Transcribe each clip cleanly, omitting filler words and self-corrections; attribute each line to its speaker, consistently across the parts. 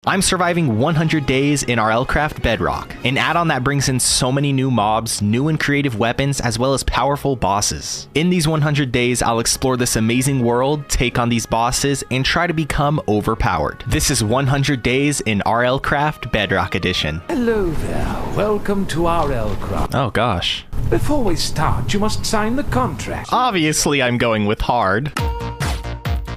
Speaker 1: I'm surviving 100 days in RLCraft Bedrock, an add-on that brings in so many new mobs, new and creative weapons, as well as powerful bosses. In these 100 days, I'll explore this amazing world, take on these bosses, and try to become overpowered. This is 100 days in RLCraft Bedrock Edition.
Speaker 2: Hello there, welcome to RLCraft.
Speaker 1: Oh gosh.
Speaker 2: Before we start, you must sign the contract.
Speaker 1: Obviously, I'm going with hard.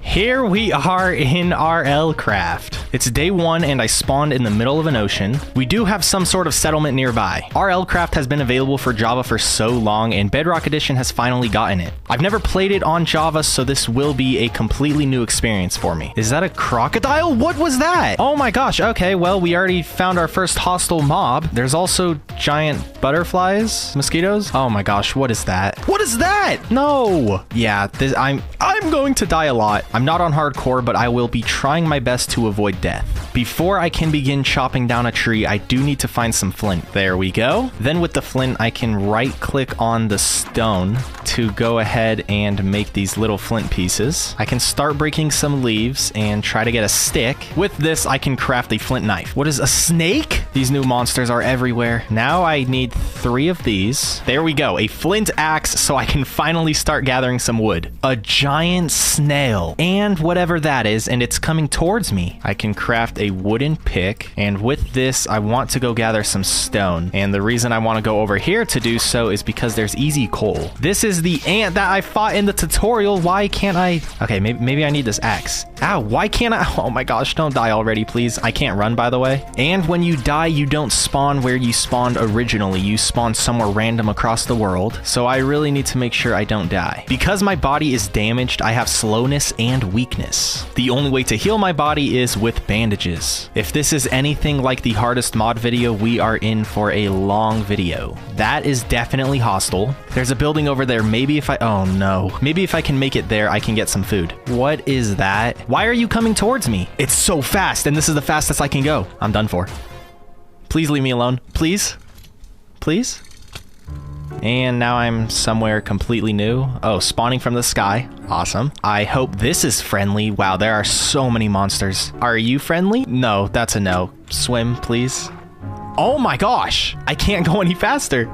Speaker 1: Here we are in RLCraft. It's day 1 and I spawned in the middle of an ocean. We do have some sort of settlement nearby. RLCraft has been available for Java for so long and Bedrock Edition has finally gotten it. I've never played it on Java, so this will be a completely new experience for me. Is that a crocodile? What was that? Oh my gosh, okay, well, we already found our first hostile mob. There's also giant butterflies, mosquitoes. Oh my gosh, what is that? What is that? No. Yeah, I'm going to die a lot. I'm not on hardcore, but I will be trying my best to avoid death. Before I can begin chopping down a tree, I do need to find some flint. There we go. Then with the flint, I can right click on the stone to go ahead and make these little flint pieces. I can start breaking some leaves and try to get a stick. With this, I can craft a flint knife. What is a snake? These new monsters are everywhere. Now I need 3 of these. There we go, a flint axe so I can finally start gathering some wood. A giant snail and whatever that is, and it's coming towards me. I can craft a wooden pick, and with this, I want to go gather some stone. And the reason I want to go over here to do so is because there's easy coal. This is the ant that I fought in the tutorial. Why can't I? Okay, maybe I need this axe. Ow, why can't I? Oh my gosh, don't die already, please. I can't run, by the way. And when you die, you don't spawn where you spawned originally. You spawn somewhere random across the world. So I really need to make sure I don't die. Because my body is damaged, I have slowness and weakness. The only way to heal my body is with bandages. If this is anything like the hardest mod video, we are in for a long video. That is definitely hostile. There's a building over there. Maybe if oh no. Maybe if I can make it there, I can get some food. What is that? Why are you coming towards me? It's so fast, and this is the fastest I can go. I'm done for. Please leave me alone. Please? Please? And now I'm somewhere completely new. Oh, spawning from the sky. Awesome. I hope this is friendly. Wow, there are so many monsters. Are you friendly? No, that's a no. Swim, please. Oh my gosh. I can't go any faster.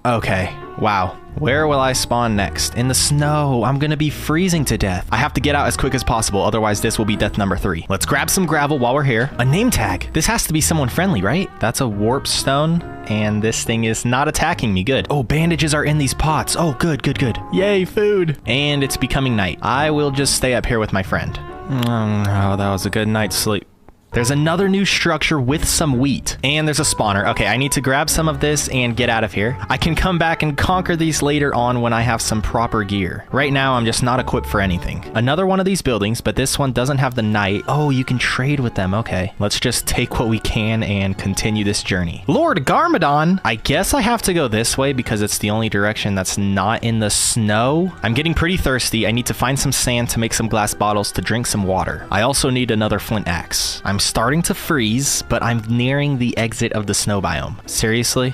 Speaker 1: Okay. Wow. Where will I spawn next? In the snow. I'm gonna be freezing to death. I have to get out as quick as possible, otherwise this will be death number 3. Let's grab some gravel while we're here. A name tag. This has to be someone friendly, right? That's a warp stone, and this thing is not attacking me. Good. Oh, bandages are in these pots. Oh, good, good, good. Yay, food. And it's becoming night. I will just stay up here with my friend. Oh, that was a good night's sleep. There's another new structure with some wheat, and there's a spawner. Okay, I need to grab some of this and get out of here. I can come back and conquer these later on when I have some proper gear. Right now, I'm just not equipped for anything. Another one of these buildings, but this one doesn't have the night. Oh, you can trade with them. Okay, let's just take what we can and continue this journey. Lord Garmadon! I guess I have to go this way because it's the only direction that's not in the snow. I'm getting pretty thirsty. I need to find some sand to make some glass bottles to drink some water. I also need another flint axe. I'm starting to freeze, but I'm nearing the exit of the snow biome. Seriously?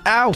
Speaker 1: Ow!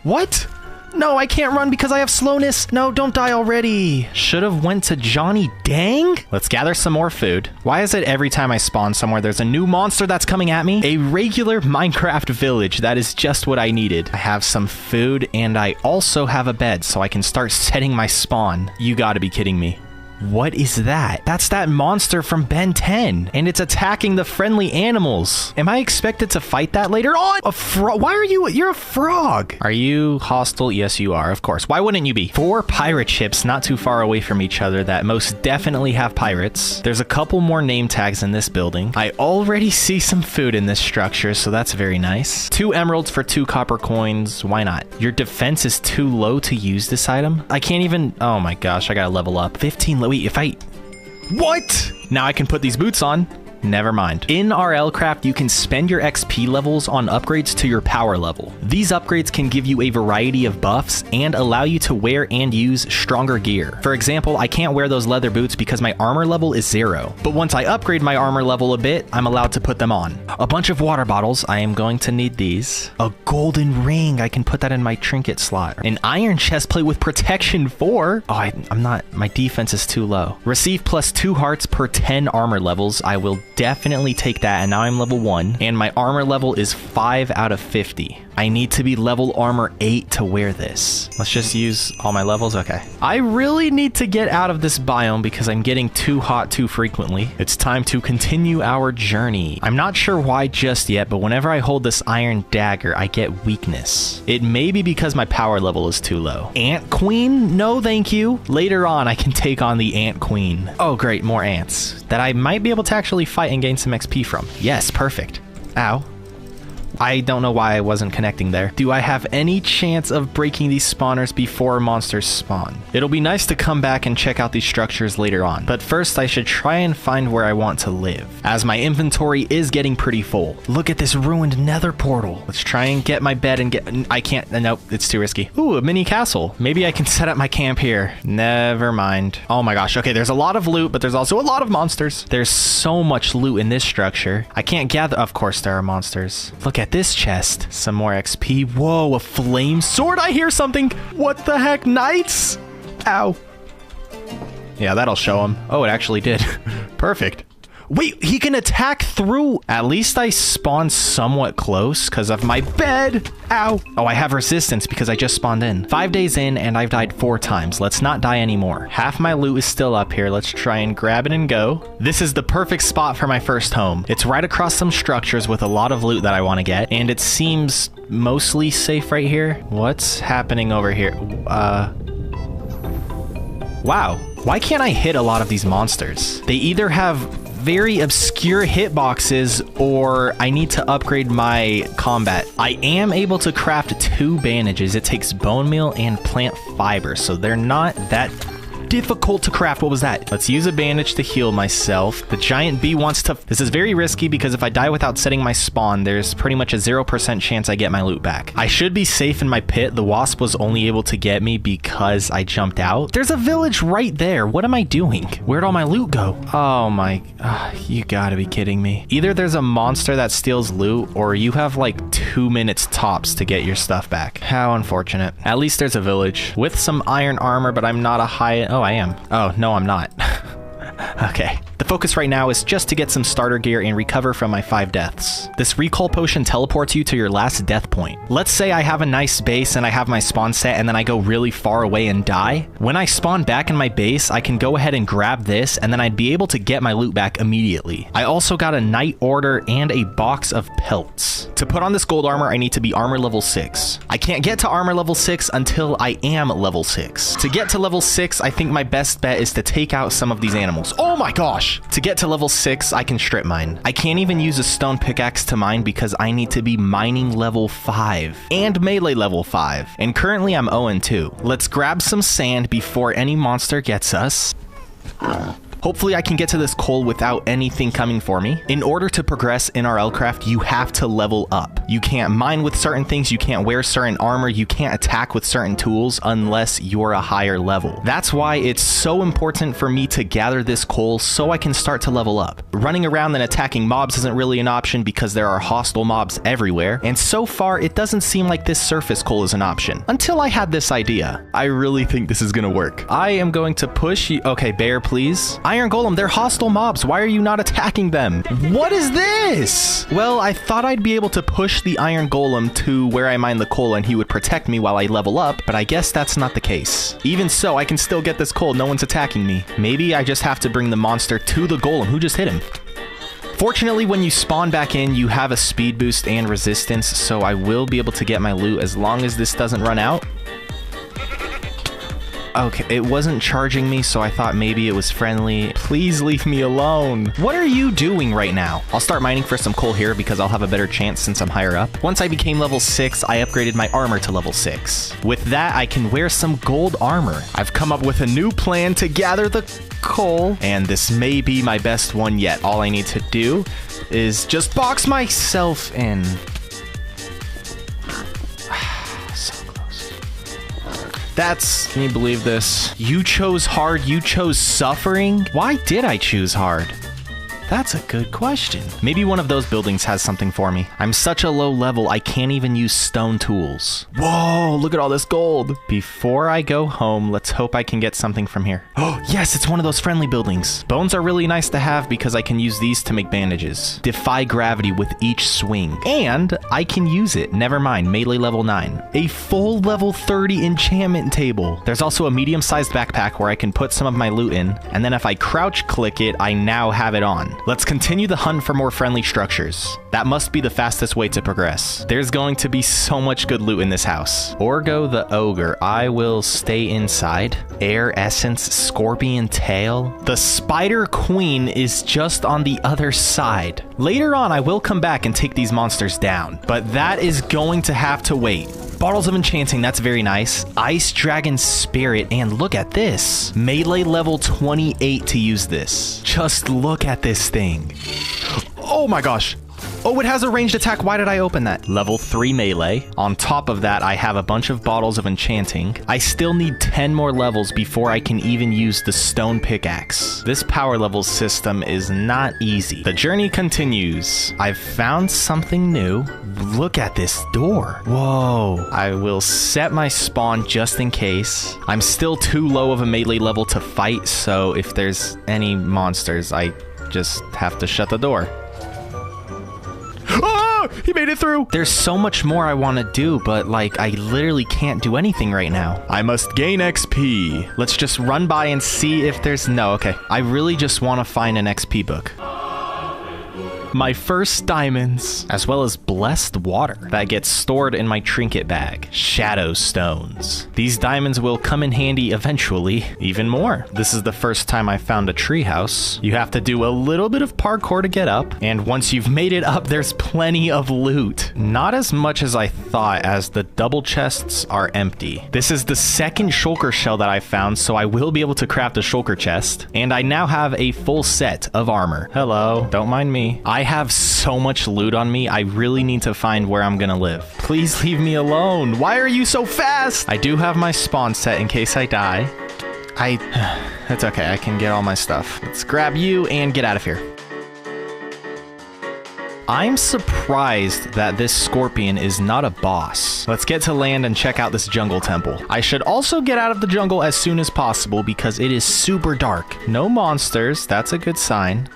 Speaker 1: What? No, I can't run because I have slowness. No, don't die already. Should have went to Johnny Dang? Let's gather some more food. Why is it every time I spawn somewhere, there's a new monster that's coming at me? A regular Minecraft village. That is just what I needed. I have some food, and I also have a bed, so I can start setting my spawn. You gotta be kidding me. What is that? That's that monster from Ben 10, and it's attacking the friendly animals. Am I expected to fight that later on? A frog? Why are you? You're a frog. Are you hostile? Yes, you are, of course. Why wouldn't you be? 4 pirate ships not too far away from each other that most definitely have pirates. There's a couple more name tags in this building. I already see some food in this structure, so that's very nice. 2 emeralds for 2 copper coins. Why not? Your defense is too low to use this item. I can't even... Oh my gosh, I gotta level up. 15... Wait, if I... What? Now I can put these boots on. Never mind. In RLCraft, you can spend your XP levels on upgrades to your power level. These upgrades can give you a variety of buffs and allow you to wear and use stronger gear. For example, I can't wear those leather boots because my armor level is 0. But once I upgrade my armor level a bit, I'm allowed to put them on. A bunch of water bottles. I am going to need these. A golden ring. I can put that in my trinket slot. An iron chest plate with protection 4. Oh, I'm not... My defense is too low. Receive plus 2 hearts per 10 armor levels. I will definitely take that, and now I'm level 1, and my armor level is 5 out of 50. I need to be level armor 8 to wear this. Let's just use all my levels. Okay. I really need to get out of this biome because I'm getting too hot too frequently. It's time to continue our journey. I'm not sure why just yet, but whenever I hold this iron dagger, I get weakness. It may be because my power level is too low. Ant Queen? No, thank you. Later on, I can take on the Ant Queen. Oh, great. More ants that I might be able to actually fight and gain some XP from. Yes, perfect. Ow. I don't know why I wasn't connecting there. Do I have any chance of breaking these spawners before monsters spawn? It'll be nice to come back and check out these structures later on, but first I should try and find where I want to live, as my inventory is getting pretty full. Look at this ruined nether portal. Let's try and get my bed and get... I can't... Nope, it's too risky. Ooh, a mini castle. Maybe I can set up my camp here. Never mind. Oh my gosh. Okay, there's a lot of loot, but there's also a lot of monsters. There's so much loot in this structure. I can't gather... Of course there are monsters. Look at this chest. Some more XP. Whoa, a flame sword. I hear something. What the heck? Knights? Ow. Yeah, that'll show him. Oh, it actually did. Perfect. Wait, he can attack through. At least I spawned somewhat close because of my bed. Ow. Oh, I have resistance because I just spawned in. 5 days in and I've died 4 times. Let's not die anymore. Half my loot is still up here. Let's try and grab it and go. This is the perfect spot for my first home. It's right across some structures with a lot of loot that I want to get. And it seems mostly safe right here. What's happening over here? Wow. Why can't I hit a lot of these monsters? They either have very obscure hitboxes or I need to upgrade my combat. I am able to craft 2 bandages. It takes bone meal and plant fiber, so they're not that difficult to craft. What was that? Let's use a bandage to heal myself. The giant bee wants to... This is very risky because if I die without setting my spawn, there's pretty much a 0% chance I get my loot back. I should be safe in my pit. The wasp was only able to get me because I jumped out. There's a village right there. What am I doing? Where'd all my loot go? Oh my... you gotta be kidding me. Either there's a monster that steals loot or you have like 2 minutes tops to get your stuff back. How unfortunate. At least there's a village with some iron armor, but I'm not a high... Oh, I am. Oh, no, I'm not. Okay. The focus right now is just to get some starter gear and recover from my 5 deaths. This recall potion teleports you to your last death point. Let's say I have a nice base and I have my spawn set and then I go really far away and die. When I spawn back in my base, I can go ahead and grab this and then I'd be able to get my loot back immediately. I also got a night order and a box of pelts. To put on this gold armor, I need to be armor level 6. I can't get to armor level 6 until I am level 6. To get to level 6, I think my best bet is to take out some of these animals. Oh my gosh! To get to level 6, I can strip mine. I can't even use a stone pickaxe to mine because I need to be mining level 5 and melee level 5. And currently I'm 0-2. Let's grab some sand before any monster gets us. Hopefully I can get to this coal without anything coming for me. In order to progress in RLCraft, you have to level up. You can't mine with certain things, you can't wear certain armor, you can't attack with certain tools unless you're a higher level. That's why it's so important for me to gather this coal so I can start to level up. Running around and attacking mobs isn't really an option because there are hostile mobs everywhere, and so far it doesn't seem like this surface coal is an option. Until I had this idea. I really think this is gonna work. I am going to push you. Okay, bear, please. Iron Golem, they're hostile mobs. Why are you not attacking them? What is this? Well, I thought I'd be able to push the Iron Golem to where I mine the coal and he would protect me while I level up, but I guess that's not the case. Even so, I can still get this coal. No one's attacking me. Maybe I just have to bring the monster to the golem. Who just hit him? Fortunately, when you spawn back in, you have a speed boost and resistance, so I will be able to get my loot as long as this doesn't run out. Okay, it wasn't charging me, so I thought maybe it was friendly. Please leave me alone. What are you doing right now? I'll start mining for some coal here because I'll have a better chance since I'm higher up. Once I became level 6, I upgraded my armor to level 6. With that, I can wear some gold armor. I've come up with a new plan to gather the coal, and this may be my best one yet. All I need to do is just box myself in. Can you believe this? You chose hard, you chose suffering? Why did I choose hard? That's a good question. Maybe one of those buildings has something for me. I'm such a low level, I can't even use stone tools. Whoa, look at all this gold. Before I go home, let's hope I can get something from here. Oh, yes, it's one of those friendly buildings. Bones are really nice to have because I can use these to make bandages. Defy gravity with each swing. And I can use it. Never mind, melee level 9. A full level 30 enchantment table. There's also a medium-sized backpack where I can put some of my loot in, and then if I crouch click it, I now have it on. Let's continue the hunt for more friendly structures. That must be the fastest way to progress. There's going to be so much good loot in this house. Orgo the Ogre. I will stay inside. Air Essence, Scorpion Tail. The Spider Queen is just on the other side. Later on, I will come back and take these monsters down, but that is going to have to wait. Bottles of Enchanting, that's very nice. Ice Dragon Spirit, and look at this. Melee level 28 to use this. Just look at this thing. Oh my gosh. Oh, it has a ranged attack. Why did I open that? Level 3 melee. On top of that, I have a bunch of bottles of enchanting. I still need 10 more levels before I can even use the stone pickaxe. This power level system is not easy. The journey continues. I've found something new. Look at this door. Whoa. I will set my spawn just in case. I'm still too low of a melee level to fight, so if there's any monsters, I just have to shut the door. Ah! He made it through! There's so much more I want to do, but like, I literally can't do anything right now. I must gain XP. Let's just run by and see if there's... No, okay. I really just want to find an XP book. My first diamonds, as well as blessed water that gets stored in my trinket bag. Shadow stones. These diamonds will come in handy eventually, even more. This is the first time I found a treehouse. You have to do a little bit of parkour to get up, and once you've made it up, there's plenty of loot. Not as much as I thought, as the double chests are empty. This is the second shulker shell that I found, so I will be able to craft a shulker chest, and I now have a full set of armor. Hello, don't mind me. I have so much loot on me, I really need to find where I'm gonna live. Please leave me alone. Why are you so fast? I do have my spawn set in case I die. It's okay, I can get all my stuff. Let's grab you and get out of here. I'm surprised that this scorpion is not a boss. Let's get to land and check out this jungle temple. I should also get out of the jungle as soon as possible because it is super dark. No monsters, that's a good sign.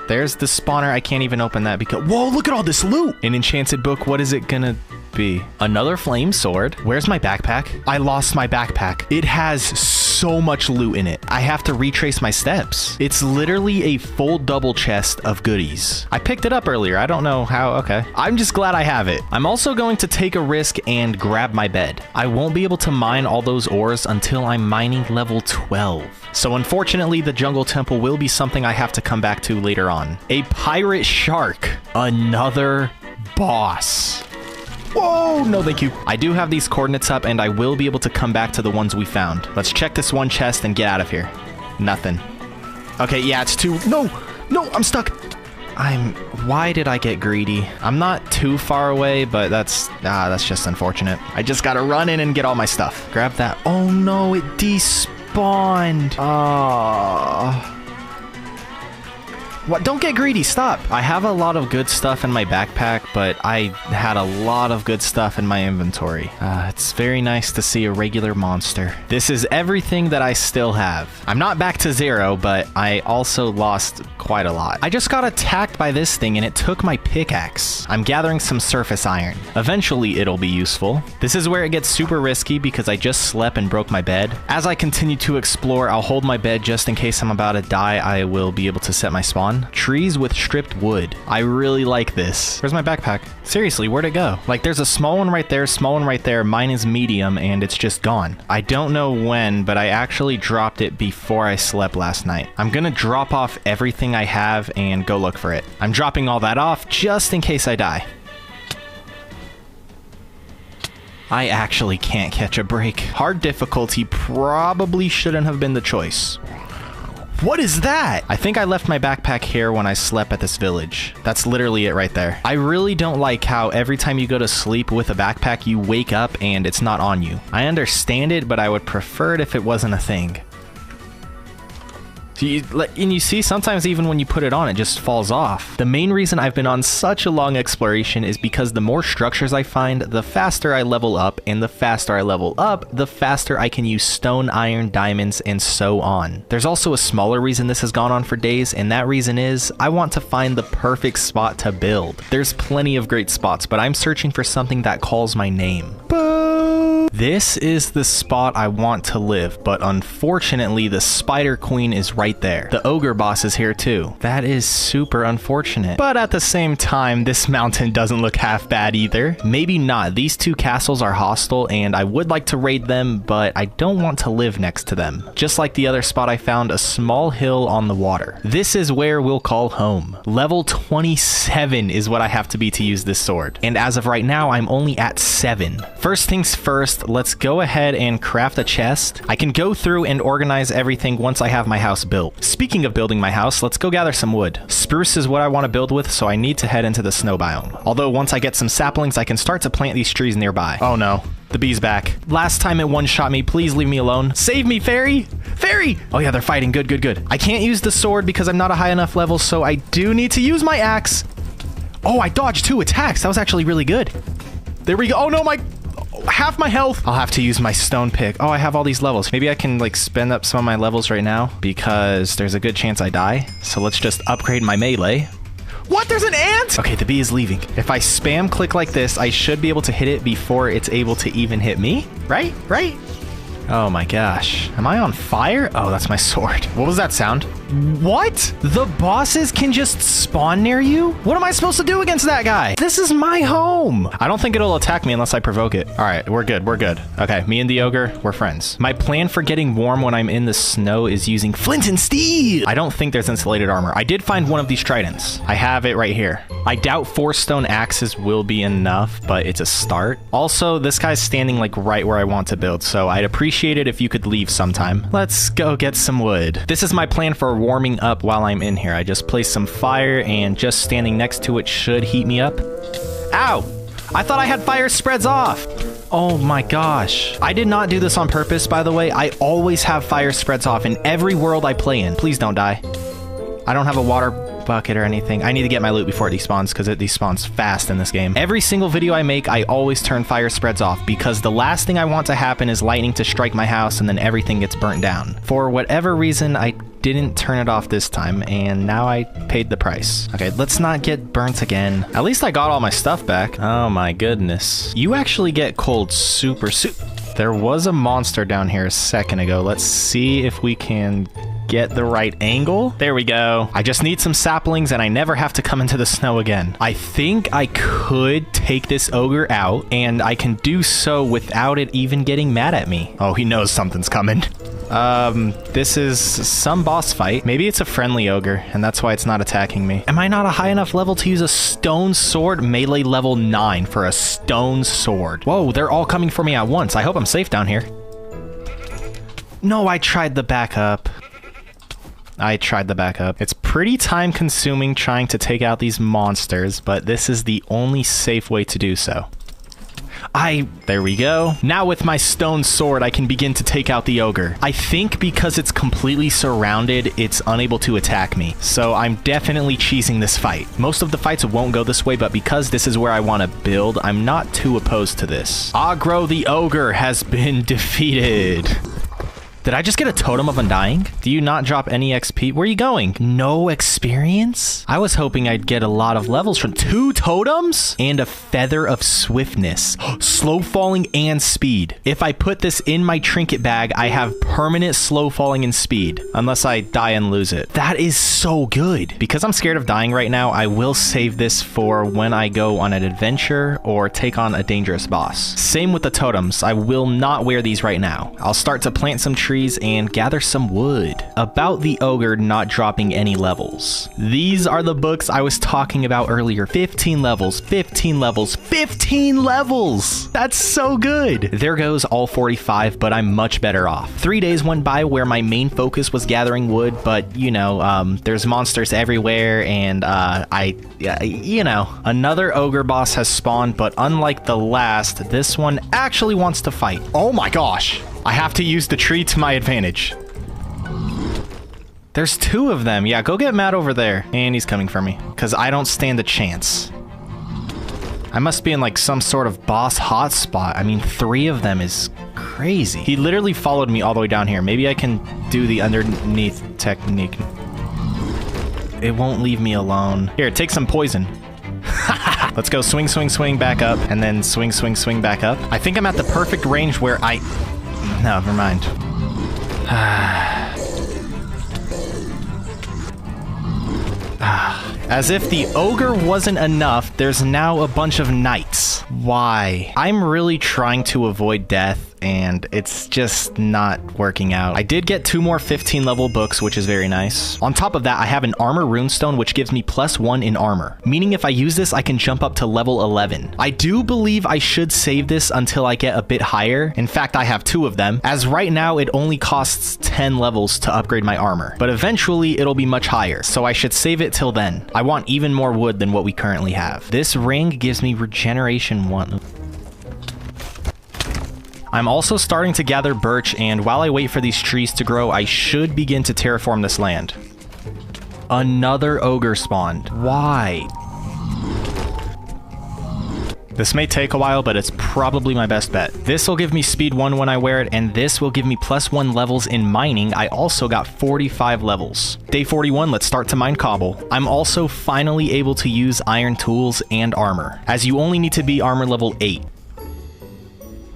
Speaker 1: There's the spawner. I can't even open that because... Whoa, look at all this loot! An enchanted book. What is it gonna be? Another flame sword. Where's my backpack? I lost my backpack. It has so much loot in it. I have to retrace my steps. It's literally a full double chest of goodies. I picked it up earlier. I don't know how. Okay. I'm just glad I have it. I'm also going to take a risk and grab my bed. I won't be able to mine all those ores until I'm mining level 12. So unfortunately, the jungle temple will be something I have to come back to later on. A pirate shark. Another boss. Whoa, no thank you. I do have these coordinates up and I will be able to come back to the ones we found. Let's check this one chest and get out of here. Nothing. Okay, yeah, it's too... No, I'm stuck. Why did I get greedy? I'm not too far away, but that's just unfortunate. I just gotta run in and get all my stuff. Grab that. Oh no, it despawned. What? Don't get greedy, stop. I have a lot of good stuff in my backpack, but I had a lot of good stuff in my inventory. It's very nice to see a regular monster. This is everything that I still have. I'm not back to 0, but I also lost quite a lot. I just got attacked by this thing and it took my pickaxe. I'm gathering some surface iron. Eventually it'll be useful. This is where it gets super risky because I just slept and broke my bed. As I continue to explore, I'll hold my bed just in case I'm about to die. I will be able to set my spawn. Trees with stripped wood. I really like this. Where's my backpack? Seriously, where'd it go? Like, there's a small one right there, small one right there. Mine is medium, and it's just gone. I don't know when, but I actually dropped it before I slept last night. I'm gonna drop off everything I have and go look for it. I'm dropping all that off just in case I die. I actually can't catch a break. Hard difficulty probably shouldn't have been the choice. What is that? I think I left my backpack here when I slept at this village. That's literally it right there. I really don't like how every time you go to sleep with a backpack, you wake up and it's not on you. I understand it, but I would prefer it if it wasn't a thing. And you see, sometimes even when you put it on, it just falls off. The main reason I've been on such a long exploration is because the more structures I find, the faster I level up, and the faster I level up, the faster I can use stone, iron, diamonds, and so on. There's also a smaller reason this has gone on for days, and that reason is I want to find the perfect spot to build. There's plenty of great spots, but I'm searching for something that calls my name. This is the spot I want to live, but unfortunately the Spider Queen is right there. The Ogre boss is here too. That is super unfortunate. But at the same time, this mountain doesn't look half bad either. Maybe not. These two castles are hostile and I would like to raid them, but I don't want to live next to them. Just like the other spot, I found a small hill on the water. This is where we'll call home. Level 27 is what I have to be to use this sword. And as of right now, I'm only at 7. First things first, let's go ahead and craft a chest. I can go through and organize everything once I have my house built. Speaking of building my house, let's go gather some wood. Spruce is what I want to build with, so I need to head into the snow biome. Although once I get some saplings, I can start to plant these trees nearby. Oh no. The bee's back. Last time it one-shot me. Please leave me alone. Save me, fairy! Fairy! Oh yeah, they're fighting. Good, good, good. I can't use the sword because I'm not a high enough level, so I do need to use my axe. Oh, I dodged 2 attacks. That was actually really good. There we go. Oh no, half my health. I'll have to use my stone pick. Oh, I have all these levels. Maybe I can like spend up some of my levels right now because there's a good chance I die. So let's just upgrade my melee. What? There's an ant? Okay, the bee is leaving. If I spam click like this, I should be able to hit it before it's able to even hit me. Right? Right? Oh my gosh. Am I on fire? Oh, that's my sword. What was that sound? What? The bosses can just spawn near you? What am I supposed to do against that guy? This is my home. I don't think it'll attack me unless I provoke it. All right, we're good. We're good. Okay, me and the ogre, we're friends. My plan for getting warm when I'm in the snow is using flint and steel. I don't think there's insulated armor. I did find one of these tridents. I have it right here. I doubt 4 stone axes will be enough, but it's a start. Also, this guy's standing like right where I want to build, so I'd appreciate it if you could leave sometime. Let's go get some wood. This is my plan for warming up while I'm in here. I just placed some fire and just standing next to it should heat me up. Ow! I thought I had fire spreads off. Oh my gosh. I did not do this on purpose, by the way. I always have fire spreads off in every world I play in. Please don't die. I don't have a water bucket or anything. I need to get my loot before it despawns because it despawns fast in this game. Every single video I make, I always turn fire spreads off because the last thing I want to happen is lightning to strike my house and then everything gets burnt down. For whatever reason, I didn't turn it off this time and now I paid the price. Okay, let's not get burnt again. At least I got all my stuff back. Oh my goodness. You actually get cold super. There was a monster down here a second ago. Let's see if we can get the right angle. There we go. I just need some saplings and I never have to come into the snow again. I think I could take this ogre out and I can do so without it even getting mad at me. Oh, he knows something's coming. This is some boss fight. Maybe it's a friendly ogre and that's why it's not attacking me. Am I not a high enough level to use a stone sword? Melee level 9 for a stone sword. Whoa, they're all coming for me at once. I hope I'm safe down here. No, I tried the backup. It's pretty time consuming trying to take out these monsters, but this is the only safe way to do so. There we go. Now with my stone sword, I can begin to take out the ogre. I think because it's completely surrounded, it's unable to attack me. So I'm definitely cheesing this fight. Most of the fights won't go this way, but because this is where I want to build, I'm not too opposed to this. Agro the ogre has been defeated. Did I just get a totem of undying? Do you not drop any XP? Where are you going? No experience? I was hoping I'd get a lot of levels from 2 totems and a feather of swiftness. Slow falling and speed. If I put this in my trinket bag, I have permanent slow falling and speed. Unless I die and lose it. That is so good. Because I'm scared of dying right now, I will save this for when I go on an adventure or take on a dangerous boss. Same with the totems. I will not wear these right now. I'll start to plant some trees and gather some wood. About the ogre not dropping any levels. These are the books I was talking about earlier. 15 levels, 15 levels, 15 levels! That's so good! There goes all 45, but I'm much better off. 3 days went by where my main focus was gathering wood, but you know, there's monsters everywhere and another ogre boss has spawned, but unlike the last, this one actually wants to fight. Oh my gosh! I have to use the tree to my advantage. There's 2 of them. Yeah, go get Matt over there. And he's coming for me because I don't stand a chance. I must be in like some sort of boss hotspot. I mean, 3 of them is crazy. He literally followed me all the way down here. Maybe I can do the underneath technique. It won't leave me alone. Here, take some poison. Let's go swing, swing, swing back up, and then swing, swing, swing back up. I think I'm at the perfect range where I... No, never mind. As if the ogre wasn't enough, there's now a bunch of knights. Why? I'm really trying to avoid death, and it's just not working out. I did get 2 more 15 level books, which is very nice. On top of that, I have an armor runestone, which gives me +1 in armor, meaning if I use this, I can jump up to level 11. I do believe I should save this until I get a bit higher. In fact, I have 2 of them, as right now it only costs 10 levels to upgrade my armor, but eventually it'll be much higher, so I should save it till then. I want even more wood than what we currently have. This ring gives me regeneration 1. I'm also starting to gather birch, and while I wait for these trees to grow, I should begin to terraform this land. Another ogre spawned. Why? This may take a while, but it's probably my best bet. This will give me speed 1 when I wear it, and this will give me +1 levels in mining. I also got 45 levels. Day 41, let's start to mine cobble. I'm also finally able to use iron tools and armor, as you only need to be armor level 8.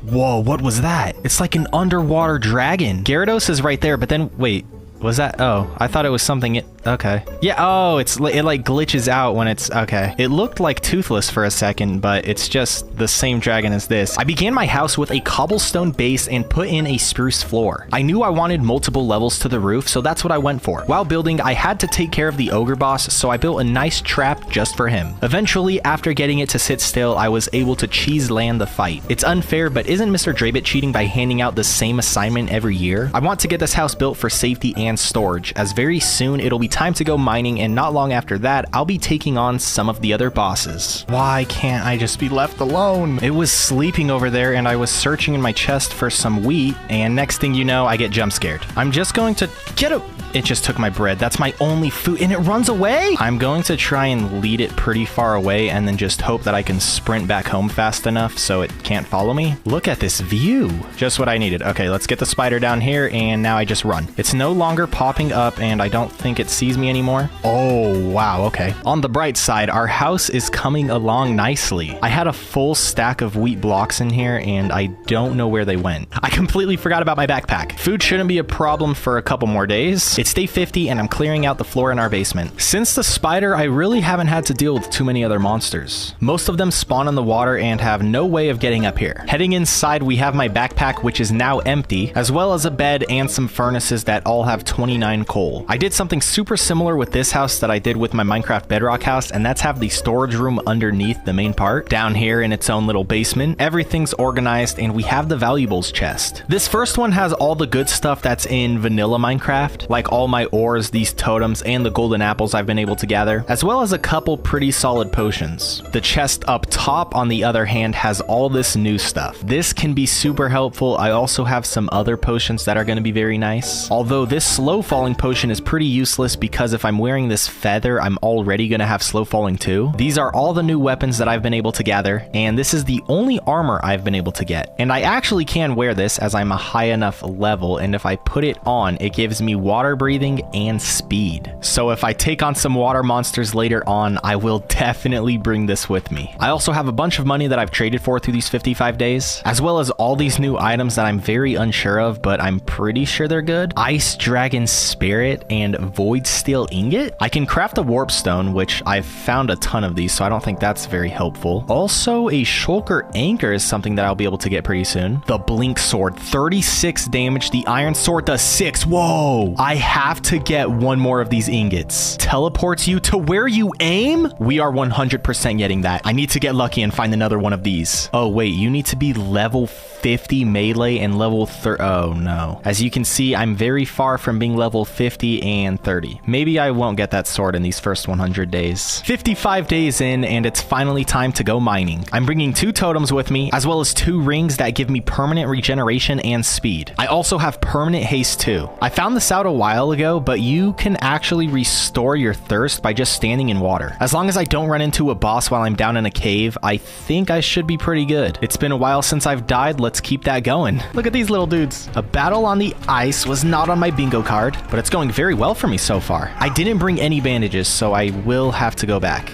Speaker 1: Whoa, what was that? It's like an underwater dragon. Gyarados is right there, but then, wait, was that? Oh, I thought it was something. Okay. Yeah, oh, it like glitches out when it's, okay. It looked like Toothless for a second, but it's just the same dragon as this. I began my house with a cobblestone base and put in a spruce floor. I knew I wanted multiple levels to the roof, so that's what I went for. While building, I had to take care of the ogre boss, so I built a nice trap just for him. Eventually, after getting it to sit still, I was able to cheese land the fight. It's unfair, but isn't Mr. Draybit cheating by handing out the same assignment every year? I want to get this house built for safety and storage, as very soon it'll be time to go mining, and not long after that, I'll be taking on some of the other bosses. Why can't I just be left alone? It was sleeping over there, and I was searching in my chest for some wheat, and next thing you know, I get jump scared. I'm just going to get a... It just took my bread. That's my only food, and it runs away? I'm going to try and lead it pretty far away, and then just hope that I can sprint back home fast enough so it can't follow me. Look at this view. Just what I needed. Okay, let's get the spider down here, and now I just run. It's no longer popping up, and I don't think it sees me anymore. Oh, wow, okay. On the bright side, our house is coming along nicely. I had a full stack of wheat blocks in here, and I don't know where they went. I completely forgot about my backpack. Food shouldn't be a problem for a couple more days. It's day 50, and I'm clearing out the floor in our basement. Since the spider, I really haven't had to deal with too many other monsters. Most of them spawn in the water and have no way of getting up here. Heading inside, we have my backpack, which is now empty, as well as a bed and some furnaces that all have 29 coal. I did something super similar with this house that I did with my Minecraft Bedrock house, and that's have the storage room underneath the main part. Down here in its own little basement, everything's organized, and we have the valuables chest. This first one has all the good stuff that's in vanilla Minecraft, like all my ores, these totems, and the golden apples I've been able to gather, as well as a couple pretty solid potions. The chest up top, on the other hand, has all this new stuff. This can be super helpful. I also have some other potions that are going to be very nice. Although this slow falling potion is pretty useless because if I'm wearing this feather, I'm already going to have slow falling too. These are all the new weapons that I've been able to gather, and this is the only armor I've been able to get. And I actually can wear this as I'm a high enough level, and if I put it on, it gives me water breathing and speed. So if I take on some water monsters later on, I will definitely bring this with me. I also have a bunch of money that I've traded for through these 55 days, as well as all these new items that I'm very unsure of, but I'm pretty sure they're good. Ice Dragon Spirit and Void Steel Ingot. I can craft a warp stone, which I've found a ton of these, so I don't think that's very helpful. Also, a Shulker Anchor is something that I'll be able to get pretty soon. The Blink Sword, 36 damage. The Iron Sword does 6. Whoa! I have to get one more of these ingots. Teleports you to where you aim? We are 100% getting that. I need to get lucky and find another one of these. Oh, wait, you need to be level 50 melee and level 30. Oh no. As you can see, I'm very far from being level 50 and 30. Maybe I won't get that sword in these first 100 days. 55 days in, and it's finally time to go mining. I'm bringing 2 totems with me, as well as 2 rings that give me permanent regeneration and speed. I also have permanent haste too. I found this out a while ago, but you can actually restore your thirst by just standing in water. As long as I don't run into a boss while I'm down in a cave, I think I should be pretty good. It's been a while since I've died. Let's keep that going. Look at these little dudes. A battle on the ice was not on my bingo card, but it's going very well for me so far. I didn't bring any bandages, so I will have to go back.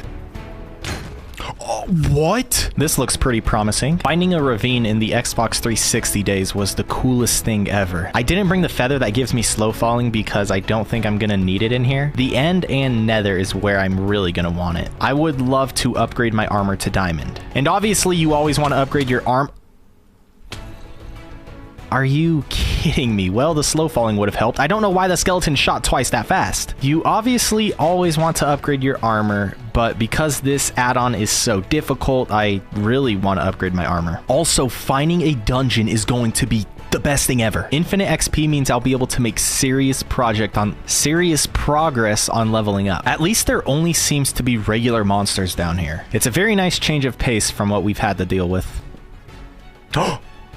Speaker 1: Oh, what? This looks pretty promising. Finding a ravine in the Xbox 360 days was the coolest thing ever. I didn't bring the feather that gives me slow falling because I don't think I'm gonna need it in here. The end and nether is where I'm really gonna want it. I would love to upgrade my armor to diamond. And obviously you always want to upgrade your arm. Are you kidding me? Well, the slow falling would have helped. I don't know why the skeleton shot twice that fast. You obviously always want to upgrade your armor, but because this add-on is so difficult, I really want to upgrade my armor. Also, finding a dungeon is going to be the best thing ever. Infinite XP means I'll be able to make serious progress on leveling up. At least there only seems to be regular monsters down here. It's a very nice change of pace from what we've had to deal with.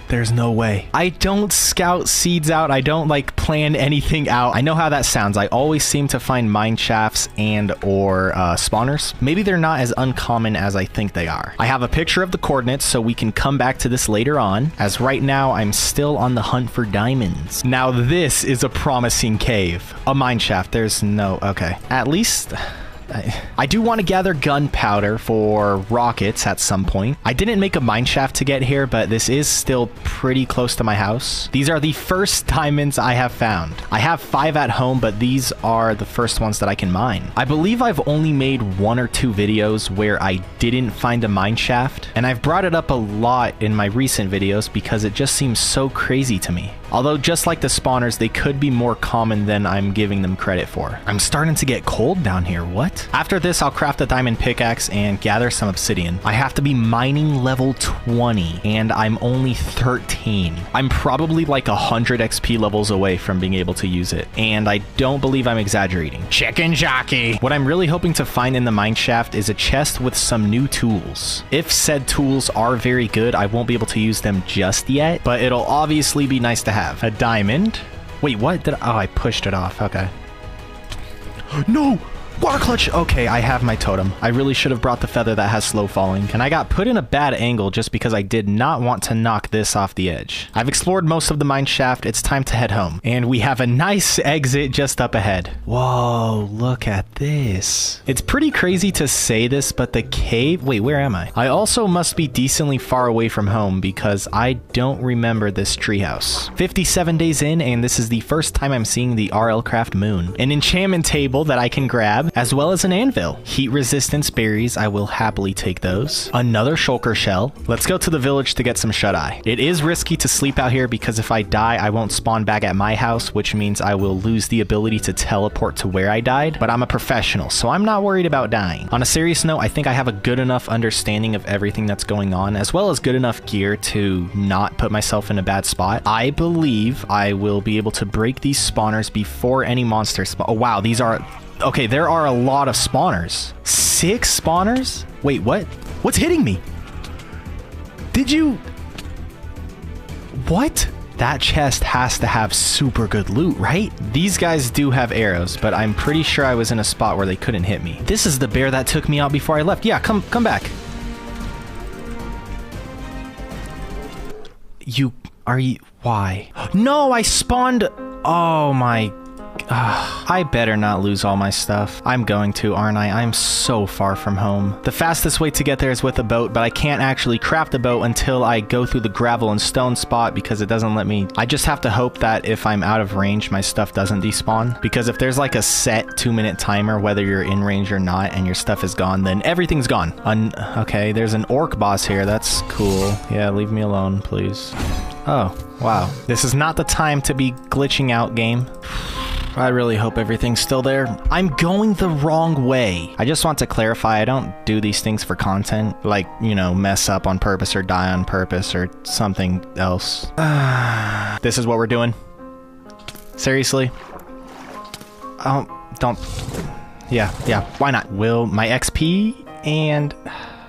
Speaker 1: There's no way. I don't scout seeds out. I don't like plan anything out. I know how that sounds. I always seem to find mine shafts and or spawners. Maybe they're not as uncommon as I think they are. I have a picture of the coordinates so we can come back to this later on, as right now I'm still on the hunt for diamonds. Now this is a promising cave. A mine shaft. There's no... Okay. At least... I do want to gather gunpowder for rockets at some point. I didn't make a mine shaft to get here, but this is still pretty close to my house. These are the first diamonds I have found. I have 5 at home, but these are the first ones that I can mine. I believe I've only made 1 or 2 videos where I didn't find a mine shaft, and I've brought it up a lot in my recent videos because it just seems so crazy to me. Although just like the spawners, they could be more common than I'm giving them credit for. I'm starting to get cold down here. What? After this, I'll craft a diamond pickaxe and gather some obsidian. I have to be mining level 20 and I'm only 13. I'm probably like 100 XP levels away from being able to use it. And I don't believe I'm exaggerating. Chicken jockey! What I'm really hoping to find in the mine shaft is a chest with some new tools. If said tools are very good, I won't be able to use them just yet, but it'll obviously be nice to have. A diamond? Wait, what did I... Oh, I pushed it off. Okay. No! Water clutch! Okay, I have my totem. I really should have brought the feather that has slow falling. And I got put in a bad angle just because I did not want to knock this off the edge. I've explored most of the mine shaft. It's time to head home. And we have a nice exit just up ahead. Whoa, look at this. It's pretty crazy to say this, but the cave... Wait, where am I? I also must be decently far away from home because I don't remember this treehouse. 57 days in, and this is the first time I'm seeing the RLCraft moon. An enchantment table that I can grab, as well as an anvil. Heat resistance berries, I will happily take those. Another shulker shell. Let's go to the village to get some shut-eye. It is risky to sleep out here because if I die, I won't spawn back at my house, which means I will lose the ability to teleport to where I died, but I'm a professional, so I'm not worried about dying. On a serious note, I think I have a good enough understanding of everything that's going on, as well as good enough gear to not put myself in a bad spot. I believe I will be able to break these spawners before any monsters spawn. Oh, wow, these are... Okay, there are a lot of spawners. 6 spawners? Wait, what? What's hitting me? Did you... What? That chest has to have super good loot, right? These guys do have arrows, but I'm pretty sure I was in a spot where they couldn't hit me. This is the bear that took me out before I left. Yeah, come back. Why? No, I spawned... Oh my... I better not lose all my stuff. I'm going to, aren't I? I'm so far from home. The fastest way to get there is with a boat, but I can't actually craft a boat until I go through the gravel and stone spot because it doesn't let me. I just have to hope that if I'm out of range, my stuff doesn't despawn. Because if there's like a set 2-minute timer, whether you're in range or not, and your stuff is gone, then everything's gone. Okay, there's an orc boss here. That's cool. Yeah, leave me alone, please. Oh, wow. This is not the time to be glitching out, game. I really hope everything's still there. I'm going the wrong way. I just want to clarify, I don't do these things for content. Like, you know, mess up on purpose or die on purpose or something else. This is what we're doing? Seriously? Oh, don't... Yeah, why not? Will my XP and...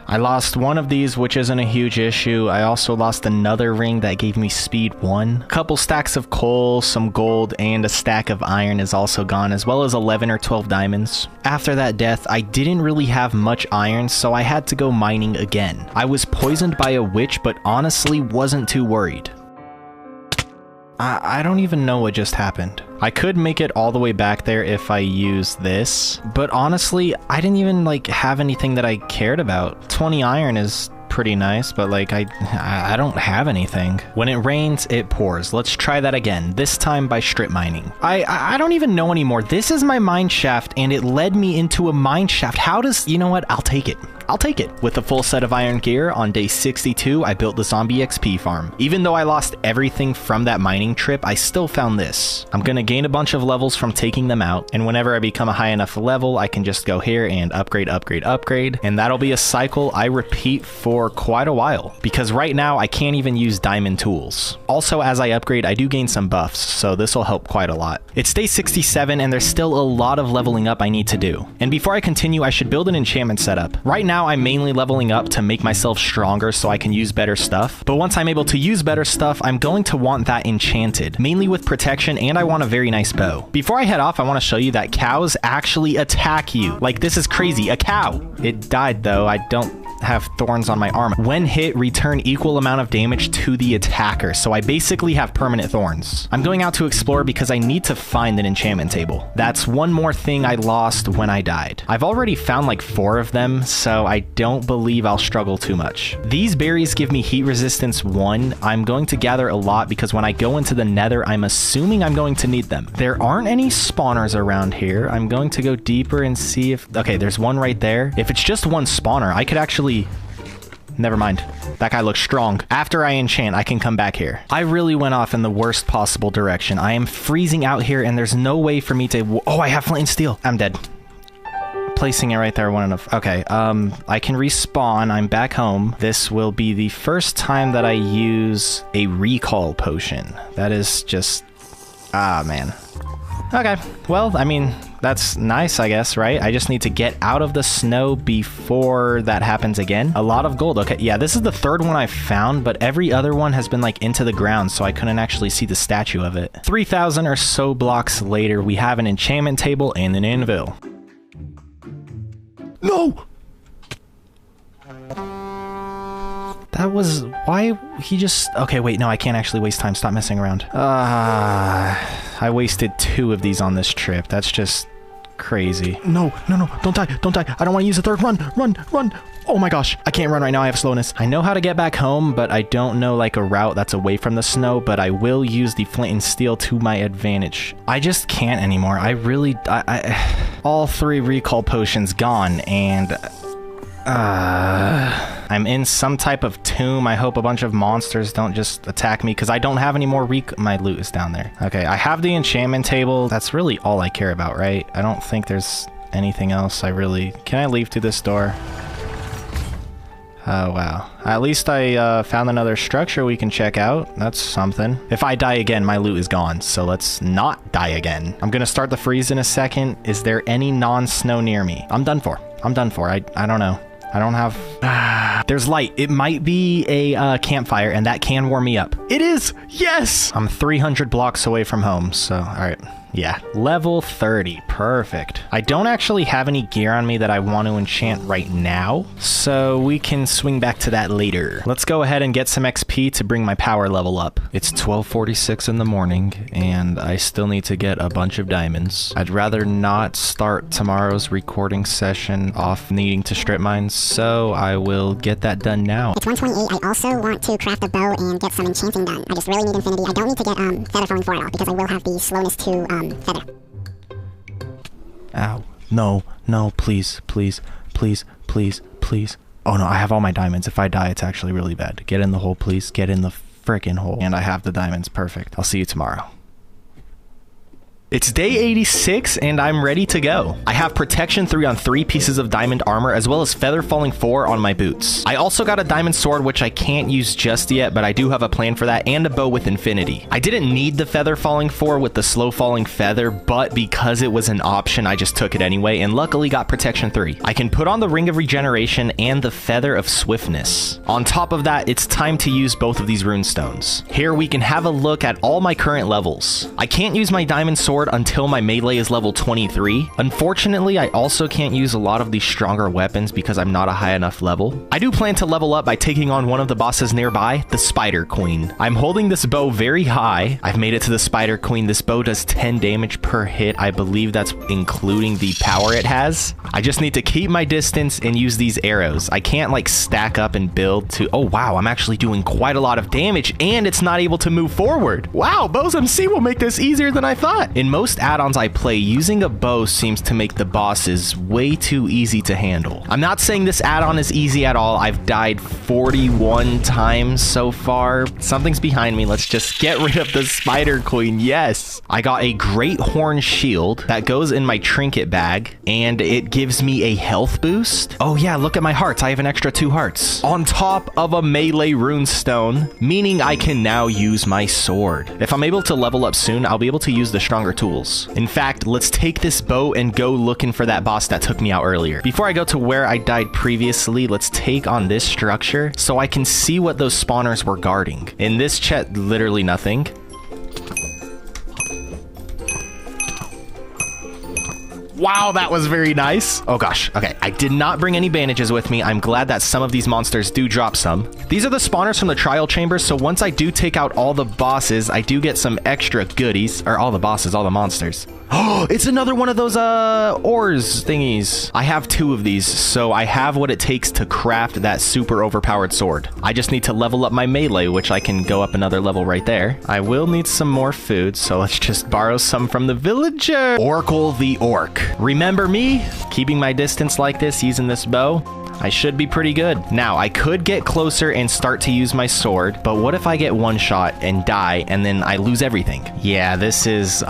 Speaker 1: I lost one of these, which isn't a huge issue. I also lost another ring that gave me speed 1. A couple stacks of coal, some gold, and a stack of iron is also gone, as well as 11 or 12 diamonds. After that death, I didn't really have much iron, so I had to go mining again. I was poisoned by a witch, but honestly wasn't too worried. I don't even know what just happened. I could make it all the way back there if I use this, but honestly, I didn't even like have anything that I cared about. 20 iron is pretty nice, but like I don't have anything. When it rains, it pours. Let's try that again, this time by strip mining. I don't even know anymore. This is my mine shaft and it led me into a mine shaft. How does, you know what? I'll take it. I'll take it. With a full set of iron gear, on day 62, I built the zombie XP farm. Even though I lost everything from that mining trip, I still found this. I'm gonna gain a bunch of levels from taking them out, and whenever I become a high enough level, I can just go here and upgrade, and that'll be a cycle I repeat for quite a while, because right now I can't even use diamond tools. Also, as I upgrade, I do gain some buffs, so this will help quite a lot. It's day 67, and there's still a lot of leveling up I need to do. And before I continue, I should build an enchantment setup. Right now, I'm mainly leveling up to make myself stronger so I can use better stuff. But once I'm able to use better stuff, I'm going to want that enchanted, mainly with protection, and I want a very nice bow. Before I head off, I want to show you that cows actually attack you. Like, this is crazy. A cow. It died, though. I don't have thorns on my arm. When hit, return equal amount of damage to the attacker, so I basically have permanent thorns. I'm going out to explore because I need to find an enchantment table. That's one more thing I lost when I died. I've already found like 4 of them, so I don't believe I'll struggle too much. These berries give me heat resistance 1. I'm going to gather a lot because when I go into the nether, I'm assuming I'm going to need them. There aren't any spawners around here. I'm going to go deeper and see if... Okay, there's one right there. If it's just one spawner, I could actually... Never mind. That guy looks strong. After I enchant, I can come back here. I really went off in the worst possible direction. I am freezing out here and there's no way for me to... Oh, I have flint and steel. I'm dead. Placing it right there wasn't enough. Okay, I can respawn. I'm back home. This will be the first time that I use a recall potion. That is just... Ah, man. Okay, well, I mean, that's nice, I guess, right? I just need to get out of the snow before that happens again. A lot of gold. Okay, yeah, this is the 3rd one I've found, but every other one has been, like, into the ground, so I couldn't actually see the statue of it. 3,000 or so blocks later, we have an enchantment table and an anvil. No! That was... Why he just... Okay, wait, no, I can't actually waste time. Stop messing around. I wasted 2 of these on this trip. That's just crazy. No, don't die, don't die. I don't want to use the 3rd. Run. Oh my gosh, I can't run right now. I have slowness. I know how to get back home, but I don't know like a route that's away from the snow, but I will use the flint and steel to my advantage. I just can't anymore. I really... all 3 recall potions gone, and... I'm in some type of tomb. I hope a bunch of monsters don't just attack me because I don't have any more my loot is down there. Okay, I have the enchantment table. That's really all I care about, right? I don't think there's anything else I really... Can I leave through this door? Oh, wow. At least I found another structure we can check out. That's something. If I die again, my loot is gone, so let's not die again. I'm gonna start the freeze in a second. Is there any non-snow near me? I'm done for. I don't know. I don't have... There's light. It might be a campfire, and that can warm me up. It is! Yes! I'm 300 blocks away from home, so... Alright. Yeah. Level 30. Perfect. I don't actually have any gear on me that I want to enchant right now, so we can swing back to that later. Let's go ahead and get some XP to bring my power level up. It's 12:46 in the morning, and I still need to get a bunch of diamonds. I'd rather not start tomorrow's recording session off needing to strip mine, so I will get that done now.
Speaker 3: It's 1:28. I also want to craft a bow and get some enchanting done. I just really need infinity. I don't need to get feather falling 4 at all, because I will have the slowness to feather.
Speaker 1: Ow. No, please. Oh no, I have all my diamonds. If I die, it's actually really bad. Get in the hole, please. Get in the frickin' hole. And I have the diamonds. Perfect. I'll see you tomorrow. It's day 86 and I'm ready to go. I have protection 3 on 3 pieces of diamond armor as well as feather falling 4 on my boots. I also got a diamond sword which I can't use just yet, but I do have a plan for that, and a bow with infinity. I didn't need the feather falling 4 with the slow falling feather, but because it was an option I just took it anyway and luckily got protection 3. I can put on the ring of regeneration and the feather of swiftness. On top of that, it's time to use both of these rune stones. Here we can have a look at all my current levels. I can't use my diamond sword until my melee is level 23. Unfortunately, I also can't use a lot of these stronger weapons because I'm not a high enough level. I do plan to level up by taking on one of the bosses nearby, the Spider Queen. I'm holding this bow very high. I've made it to the Spider Queen. This bow does 10 damage per hit. I believe that's including the power it has. I just need to keep my distance and use these arrows. I can't like stack up and build to... Oh wow, I'm actually doing quite a lot of damage and it's not able to move forward. Wow, Bows MC will make this easier than I thought. In most add-ons I play, using a bow seems to make the bosses way too easy to handle. I'm not saying this add-on is easy at all. I've died 41 times so far. Something's behind me. Let's just get rid of the Spider Queen. Yes. I got a great horn shield that goes in my trinket bag and it gives me a health boost. Oh yeah, look at my hearts. I have an extra 2 hearts on top of a melee rune stone, meaning I can now use my sword. If I'm able to level up soon, I'll be able to use the stronger tools. In fact, let's take this bow and go looking for that boss that took me out earlier. Before I go to where I died previously, let's take on this structure so I can see what those spawners were guarding. In this chest, literally nothing. Wow, that was very nice. Oh gosh, okay. I did not bring any bandages with me. I'm glad that some of these monsters do drop some. These are the spawners from the trial chambers, so once I do take out all the bosses, I do get some extra goodies. Or all the bosses, all the monsters. Oh, it's another one of those ores thingies. I have 2 of these, so I have what it takes to craft that super overpowered sword. I just need to level up my melee, which I can go up another level right there. I will need some more food, so let's just borrow some from the villager. Oracle the Orc. Remember me? Keeping my distance like this, using this bow? I should be pretty good. Now, I could get closer and start to use my sword, but what if I get one shot and die and then I lose everything? Yeah, this is,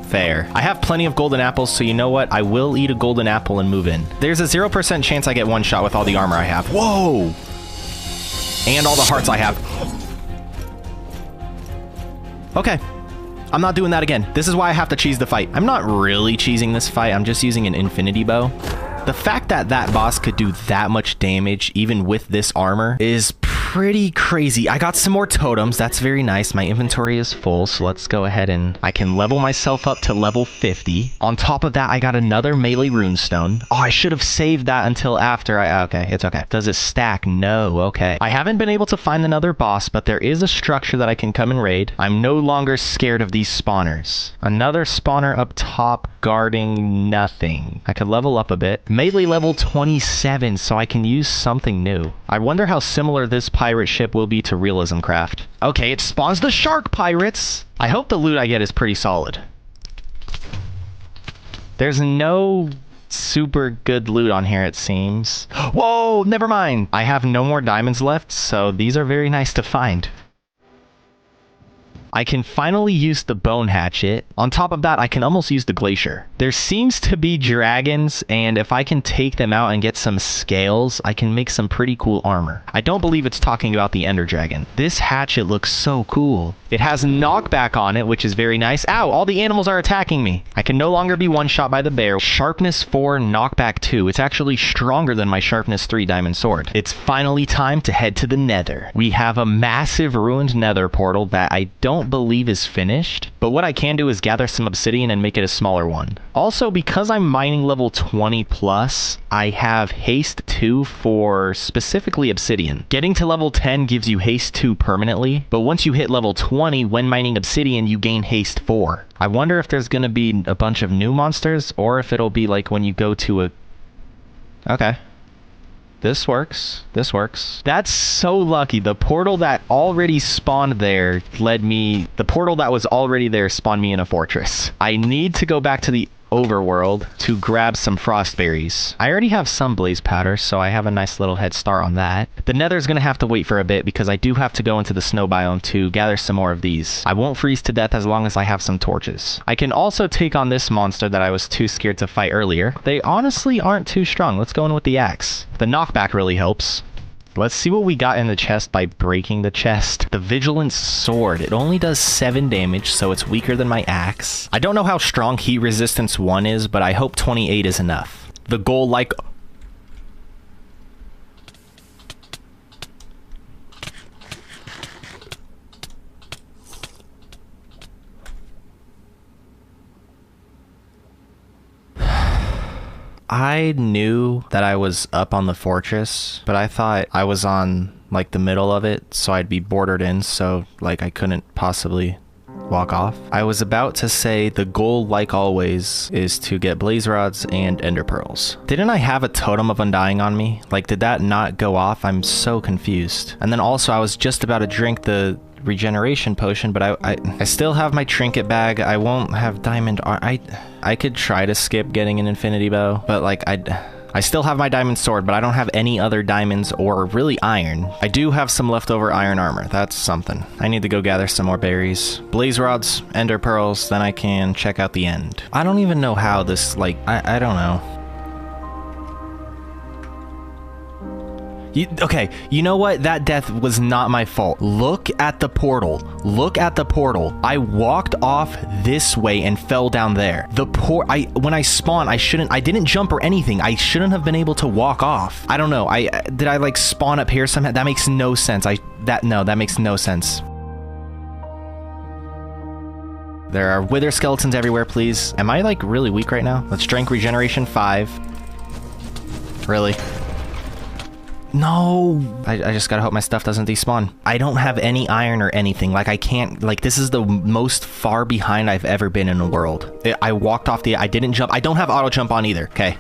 Speaker 1: fair. I have plenty of golden apples, so you know what? I will eat a golden apple and move in. There's a 0% chance I get one shot with all the armor I have. Whoa! And all the hearts I have. Okay. I'm not doing that again. This is why I have to cheese the fight. I'm not really cheesing this fight. I'm just using an infinity bow. The fact that that boss could do that much damage, even with this armor, is pretty crazy. I got some more totems. That's very nice. My inventory is full, so let's go ahead and I can level myself up to level 50. On top of that, I got another melee runestone. Oh, I should have saved that until after okay, it's okay. Does it stack? No, okay. I haven't been able to find another boss, but there is a structure that I can come and raid. I'm no longer scared of these spawners. Another spawner up top guarding nothing. I could level up a bit. Melee level 27, so I can use something new. I wonder how similar this pirate ship will be to RLCraft. Okay, it spawns the shark pirates. I hope the loot I get is pretty solid. There's no super good loot on here, it seems. Whoa, never mind. I have no more diamonds left, so these are very nice to find. I can finally use the bone hatchet. On top of that, I can almost use the glacier. There seems to be dragons, and if I can take them out and get some scales, I can make some pretty cool armor. I don't believe it's talking about the ender dragon. This hatchet looks so cool. It has knockback on it, which is very nice. Ow, all the animals are attacking me. I can no longer be one shot by the bear. Sharpness 4, knockback 2. It's actually stronger than my sharpness 3 diamond sword. It's finally time to head to the nether. We have a massive ruined nether portal that I don't believe is finished, but what I can do is gather some obsidian and make it a smaller one. Also, because I'm mining level 20 plus, I have haste 2 for specifically obsidian. Getting to level 10 gives you haste 2 permanently, but once you hit level 20 when mining obsidian, you gain haste 4. I wonder if there's gonna be a bunch of new monsters or if it'll be like when you go to a... Okay. This works. This works. That's so lucky. The portal that already spawned there led me... The portal that was already there spawned me in a fortress. I need to go back to the... overworld to grab some frost berries. I already have some blaze powder, so I have a nice little head start on that. The nether's gonna have to wait for a bit because I do have to go into the snow biome to gather some more of these. I won't freeze to death as long as I have some torches. I can also take on this monster that I was too scared to fight earlier. They honestly aren't too strong. Let's go in with the axe. The knockback really helps. Let's see what we got in the chest by breaking the chest. The Vigilance Sword. It only does 7 damage, so it's weaker than my axe. I don't know how strong Heat Resistance 1 is, but I hope 28 is enough. The goal, like... I knew that I was up on the fortress, but I thought I was on like the middle of it, so I'd be bordered in, so like I couldn't possibly walk off. I was about to say the goal, like always, is to get blaze rods and ender pearls. Didn't I have a totem of undying on me? Like, did that not go off? I'm so confused. And then also I was just about to drink the regeneration potion, but I still have my trinket bag. I won't have diamond I could try to skip getting an infinity bow, but like I still have my diamond sword, but I don't have any other diamonds or really iron. I do have some leftover iron armor. That's something. I need to go gather some more berries, blaze rods, ender pearls, then I can check out the end. I don't even know how this, like, I don't know. Okay, you know what? That death was not my fault. Look at the portal. Look at the portal. I walked off this way and fell down there. When I spawned, I didn't jump or anything. I shouldn't have been able to walk off. I don't know. Did I like spawn up here somehow? That makes no sense. That makes no sense. There are wither skeletons everywhere, please. Am I like really weak right now? Let's drink regeneration 5. Really? No, I just gotta hope my stuff doesn't despawn. I don't have any iron or anything. Like, I can't, like, this is the most far behind I've ever been in the world. I walked off I didn't jump. I don't have auto jump on either. Okay,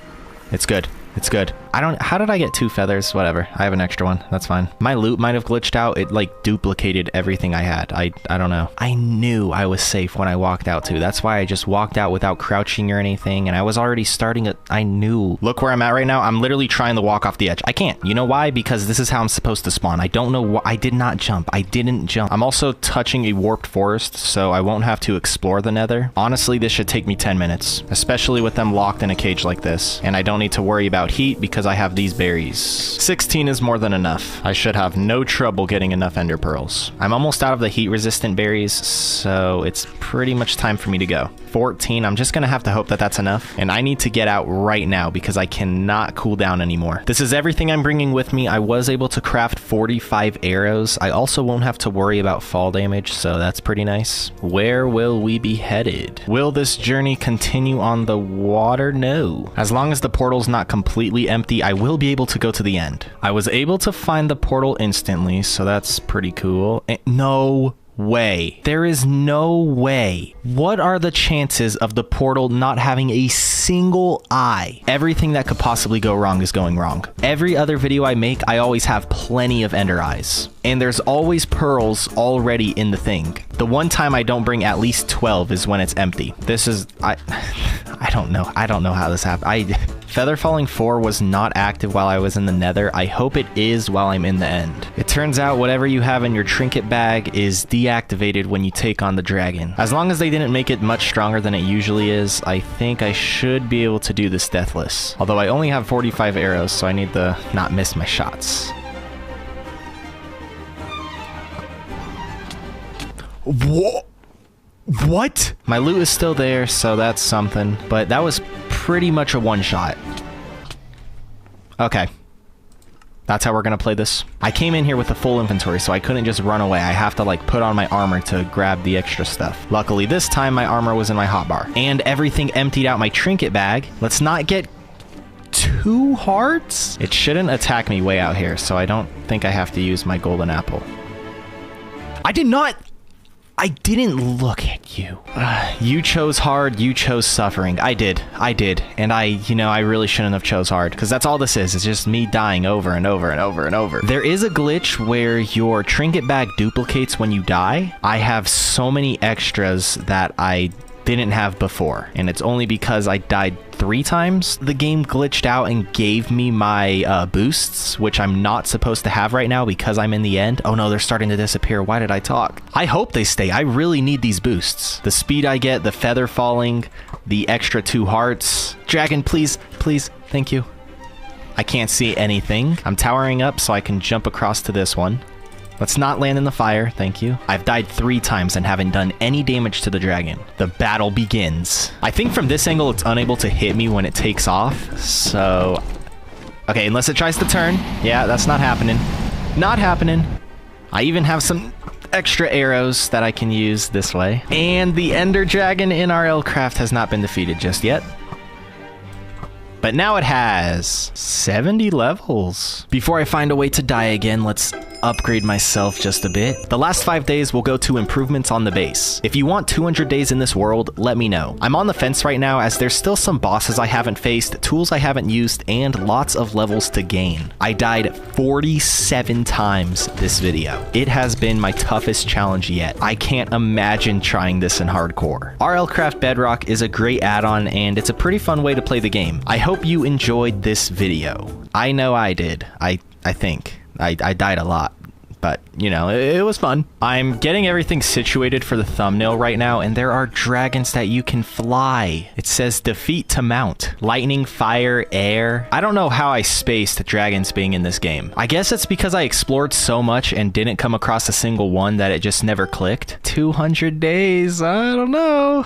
Speaker 1: it's good. It's good. How did I get 2 feathers? Whatever. I have an extra one. That's fine. My loot might have glitched out. It like duplicated everything I had. I don't know. I knew I was safe when I walked out too. That's why I just walked out without crouching or anything. And I was already starting it. I knew. Look where I'm at right now. I'm literally trying to walk off the edge. I can't. You know why? Because this is how I'm supposed to spawn. I don't know why. I did not jump. I didn't jump. I'm also touching a warped forest, so I won't have to explore the nether. Honestly, this should take me 10 minutes, especially with them locked in a cage like this. And I don't need to worry about heat because I have these berries. 16 is more than enough. I should have no trouble getting enough ender pearls. I'm almost out of the heat resistant berries, so it's pretty much time for me to go. 14, I'm just gonna have to hope that that's enough. And I need to get out right now because I cannot cool down anymore. This is everything I'm bringing with me. I was able to craft 45 arrows. I also won't have to worry about fall damage, so that's pretty nice. Where will we be headed? Will this journey continue on the water? No. As long as the portal's not completely empty, I will be able to go to the end. I was able to find the portal instantly, so that's pretty cool. No way. There is no way. What are the chances of the portal not having a single eye? Everything that could possibly go wrong is going wrong. Every other video I make, I always have plenty of ender eyes. And there's always pearls already in the thing. The one time I don't bring at least 12 is when it's empty. This is... I don't know. I don't know how this happened. Feather Falling 4 was not active while I was in the nether. I hope it is while I'm in the end. It turns out whatever you have in your trinket bag is deactivated when you take on the dragon. As long as they didn't make it much stronger than it usually is, I think I should be able to do this deathless. Although I only have 45 arrows, so I need to not miss my shots. What? My loot is still there, so that's something. But that was pretty much a one-shot. Okay. That's how we're gonna play this. I came in here with a full inventory, so I couldn't just run away. I have to, like, put on my armor to grab the extra stuff. Luckily, this time, my armor was in my hotbar. And everything emptied out my trinket bag. Let's not get 2 hearts? It shouldn't attack me way out here, so I don't think I have to use my golden apple. I did not... I didn't look at you. You chose hard, you chose suffering. I did. And I really shouldn't have chose hard, because that's all this is. It's just me dying over and over and over and over. There is a glitch where your trinket bag duplicates when you die. I have so many extras that I didn't have before. And it's only because I died 3 times the game glitched out and gave me my boosts, which I'm not supposed to have right now because I'm in the end. Oh no, they're starting to disappear. Why did I talk? I hope they stay. I really need these boosts. The speed I get, the feather falling, the extra 2 hearts. Dragon, please, please, thank you. I can't see anything. I'm towering up so I can jump across to this one. Let's not land in the fire, thank you. I've died 3 times and haven't done any damage to the dragon. The battle begins. I think from this angle, it's unable to hit me when it takes off, so... Okay, unless it tries to turn. Yeah, that's not happening. Not happening. I even have some extra arrows that I can use this way. And the Ender Dragon in RLCraft has not been defeated just yet. But now it has 70 levels. Before I find a way to die again, let's upgrade myself just a bit. The last 5 days will go to improvements on the base. If you want 200 days in this world, let me know. I'm on the fence right now as there's still some bosses I haven't faced, tools I haven't used, and lots of levels to gain. I died 47 times this video. It has been my toughest challenge yet. I can't imagine trying this in hardcore. RLCraft Bedrock is a great add-on and it's a pretty fun way to play the game. I hope you enjoyed this video. I know I did. I think. I died a lot, but you know, it was fun. I'm getting everything situated for the thumbnail right now, and there are dragons that you can fly. It says defeat to mount. Lightning, fire, air. I don't know how I spaced dragons being in this game. I guess it's because I explored so much and didn't come across a single one that it just never clicked. 200 days, I don't know.